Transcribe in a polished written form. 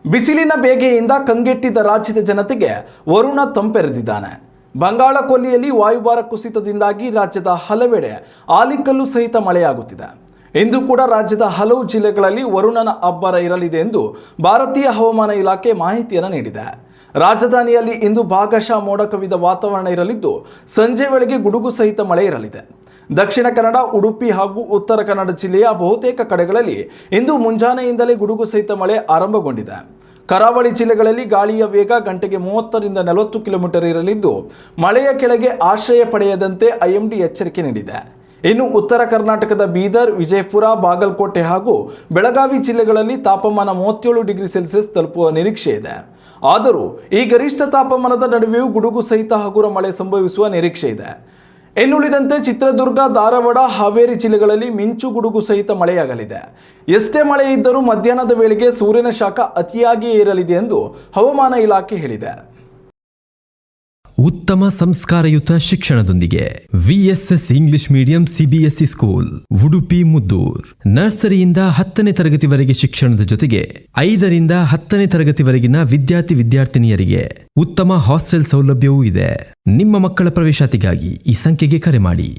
ಬಿಸಿಲಿನ ಬೇಗೆಯಿಂದ ಕಂಗೆಟ್ಟಿದ್ದ ರಾಜ್ಯದ ಜನತೆಗೆ ವರುಣ ತಂಪೆರೆದಿದ್ದಾನೆ. ಬಂಗಾಳ ಕೊಲ್ಲಿಯಲ್ಲಿ ವಾಯುಭಾರ ಕುಸಿತದಿಂದಾಗಿ ರಾಜ್ಯದ ಹಲವೆಡೆ ಆಲಿಕಲ್ಲು ಸಹಿತ ಮಳೆಯಾಗುತ್ತಿದೆ. ಇಂದು ಕೂಡ ರಾಜ್ಯದ ಹಲವು ಜಿಲ್ಲೆಗಳಲ್ಲಿ ವರುಣನ ಅಬ್ಬರ ಇರಲಿದೆ ಎಂದು ಭಾರತೀಯ ಹವಾಮಾನ ಇಲಾಖೆ ಮಾಹಿತಿಯನ್ನು ನೀಡಿದೆ. ರಾಜಧಾನಿಯಲ್ಲಿ ಇಂದು ಭಾಗಶಃ ಮೋಡ ಕವಿದ ವಾತಾವರಣ ಇರಲಿದ್ದು ಸಂಜೆ ವೇಳೆಗೆ ಗುಡುಗು ಸಹಿತ ಮಳೆ ಇರಲಿದೆ. ದಕ್ಷಿಣ ಕನ್ನಡ, ಉಡುಪಿ ಹಾಗೂ ಉತ್ತರ ಕನ್ನಡ ಜಿಲ್ಲೆಯ ಬಹುತೇಕ ಕಡೆಗಳಲ್ಲಿ ಇಂದು ಮುಂಜಾನೆಯಿಂದಲೇ ಗುಡುಗು ಸಹಿತ ಮಳೆ ಆರಂಭಗೊಂಡಿದೆ. ಕರಾವಳಿ ಜಿಲ್ಲೆಗಳಲ್ಲಿ ಗಾಳಿಯ ವೇಗ ಗಂಟೆಗೆ 30ರಿಂದ 40 ಕಿಲೋಮೀಟರ್ ಇರಲಿದ್ದು ಮಳೆಯ ಕೆಳಗೆ ಆಶ್ರಯ ಪಡೆಯದಂತೆ ಐಎಂಡಿ ಎಚ್ಚರಿಕೆ ನೀಡಿದೆ. ಇನ್ನು ಉತ್ತರ ಕರ್ನಾಟಕದ ಬೀದರ್, ವಿಜಯಪುರ, ಬಾಗಲಕೋಟೆ ಹಾಗೂ ಬೆಳಗಾವಿ ಜಿಲ್ಲೆಗಳಲ್ಲಿ ತಾಪಮಾನ 37 ಡಿಗ್ರಿ ಸೆಲ್ಸಿಯಸ್ ತಲುಪುವ ನಿರೀಕ್ಷೆ ಇದೆ. ಆದರೂ ಈ ಗರಿಷ್ಠ ತಾಪಮಾನದ ನಡುವೆಯೂ ಗುಡುಗು ಸಹಿತ ಹಗುರ ಮಳೆ ಸಂಭವಿಸುವ ನಿರೀಕ್ಷೆ ಇದೆ. ಇನ್ನುಳಿದಂತೆ ಚಿತ್ರದುರ್ಗ, ಧಾರವಾಡ, ಹಾವೇರಿ ಜಿಲ್ಲೆಗಳಲ್ಲಿ ಮಿಂಚು ಗುಡುಗು ಸಹಿತ ಮಳೆಯಾಗಲಿದೆ. ಎಷ್ಟೇ ಮಳೆ ಇದ್ದರೂ ಮಧ್ಯಾಹ್ನದ ವೇಳೆಗೆ ಸೂರ್ಯನ ಶಾಖ ಅತಿಯಾಗಿಯೇ ಇರಲಿದೆ ಎಂದು ಹವಾಮಾನ ಇಲಾಖೆ ಹೇಳಿದೆ. ಉತ್ತಮ ಸಂಸ್ಕಾರಯುತ ಶಿಕ್ಷಣದೊಂದಿಗೆ VSS English medium CBSE school Udupi Muddur. ನರ್ಸರಿಯಿಂದ 10ನೇ ತರಗತಿವರೆಗೆ ಶಿಕ್ಷಣದ ಜೊತೆಗೆ 5ರಿಂದ 10ನೇ ತರಗತಿವರೆಗಿನ ವಿದ್ಯಾರ್ಥಿನಿಯರಿಗೆ ಉತ್ತಮ ಹಾಸ್ಟೆಲ್ ಸೌಲಭ್ಯವೂ ಇದೆ. ನಿಮ್ಮ ಮಕ್ಕಳ ಪ್ರವೇಶಾತಿಗಾಗಿ ಈ ಸಂಖ್ಯೆಗೆ ಕರೆ ಮಾಡಿ.